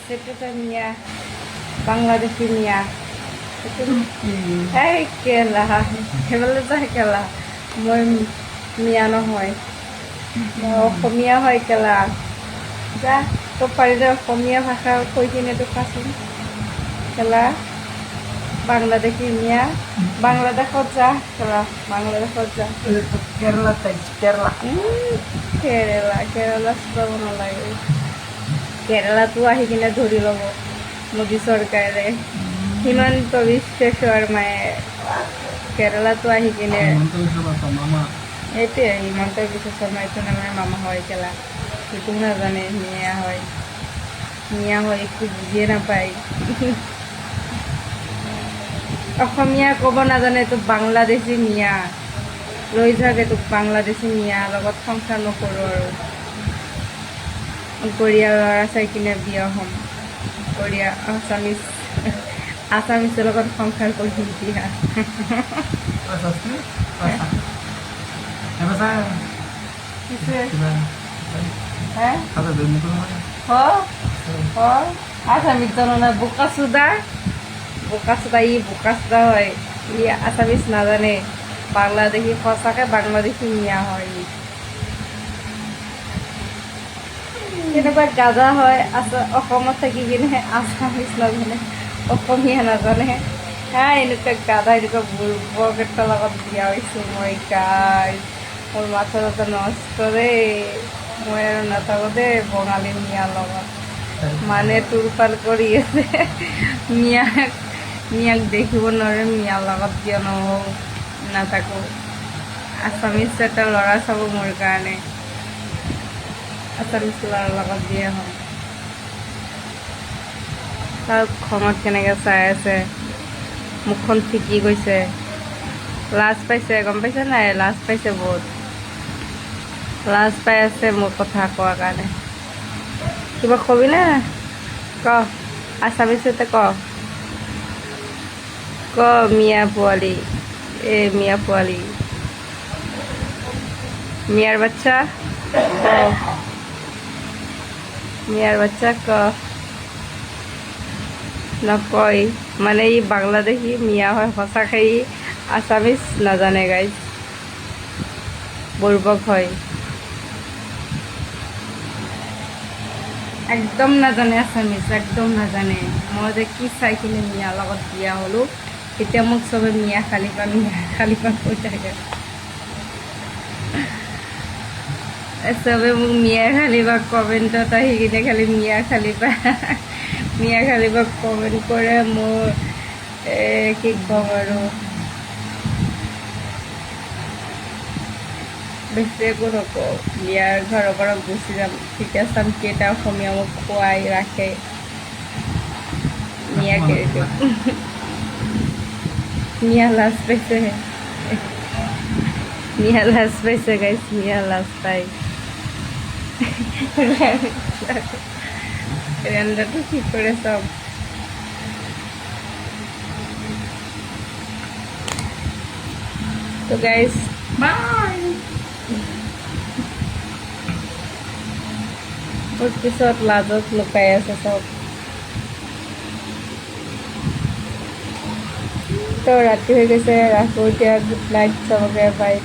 সেটা মিয়া বাংলাদেশি মিয়া এই কেলা সেইফালে যা কেলা মই মিয়া নহয় মই অসমীয়া হয় কেলা যা তোক পাৰিলে অসমীয়া ভাষা কৈ কিনে তোক কাচোন কেলা বাংলাদেশি মিয়া বাংলাদেশত যা কেলা বাংলাদেশত যা কেরালা টাইপ কেরালা কেৰেলা চাব নালাগে কেৰেলাটো আহি কিনে ধৰি ল'ব মোদী চৰকাৰে হিমন্ত বিশ্ব শৰ্মাই কেৰেলাটো আহি কিনে মামা এইটোৱে হিমন্ত বিশ্ব শৰ্মা এইটো নামেৰে মামা হয় কেলা সেইটো নাজানে মিয়া হয় একো বুজিয়ে নাপায় অসমীয়া ক'ব নাজানে তোক বাংলাদেশী মিয়া লৈ যাওক তোক বাংলাদেশী মিয়া লগত সংসাৰ নকৰোঁ আৰু কোৰিয়া ল'ৰা চাই কিনে বিয়া হ'ম কোৰিয়া আছামিছৰ লগত সংসাৰ কৰিম বিয়া আছামিছ জানো না বোকা চোদা ই বোকা চোদা হয় ই আছামিছ নাজানে বাংলাদেশী সঁচাকৈ বাংলাদেশী মিয়া হয় কেনেকুৱা গাজা হয় অসমত থাকি কিনে আছামিছ নাজানে অসমীয়া নাজানে এনেকুৱা গাধা এনেকুৱা বুৰ্বকেইটাৰ লগত বিয়া হৈছোঁ মই গাই মোৰ মাথা চাথা নষ্ট দেই মই আৰু নাথাকোঁ দেই বঙালী মিয়াৰ লগত মানে তোৰপাল কৰি আছে মিয়াক দেখিব নোৱাৰে মিয়াৰ লগত বিয়া নহওঁ নাথাকোঁ আছামিছ এটা ল'ৰা চাব মোৰ কাৰণে আছামিছ ল'ৰাৰ লগত বিয়া হ'ম তাৰ খঙত কেনেকৈ চাই আছে মুখখন ফিকি গৈছে লাজ পাইছে গম পাইছে নাই লাজ পাইছে বহুত লাজ পাই আছে মোৰ কথা কোৱাৰ কাৰণে কিবা কবি না ক আছামিছতে ক মিয়া পোৱালি মিয়া পোৱালি মিয়ার বাচ্চা মিয়ার বাচ্চা নকয় মানে ই বাংলাদেশী মিয়া হয় সঁচাকৈ আছামিজ নাজানে গাইজ বুৰ্বক হয় একদম নাজানে আছামিজ একদম নাজানে মই যে কি চাই কিনে মিয়াৰ লগত বিয়া হ'লোঁ এতিয়া মোক চবে মিয়া খালিপা কৈ থাকে চবে মোক মিয়া খালিপা কমেণ্টত আহি কিনে খালি মিয়া খালিপা কমেণ্ট কৰে মোৰ কি ক'ম আৰু বেছি একো নকওঁ মিয়াৰ ঘৰৰ পৰা গুচি যাম তেতিয়া চাম কেইটা অসমীয়া মোক খুৱাই ৰাখে মিয়াকে মিয়া লাজ পাইছে গাইছ মিয়া লাজ পাই ৰেন্দাটো কি কৰে চব তো গাইজ বাই মোৰ পিছত লাজত লুকাই আছে চব তো ৰাতি হৈ গৈছে ৰাখোঁ এতিয়া গুড নাইট চবকে বাই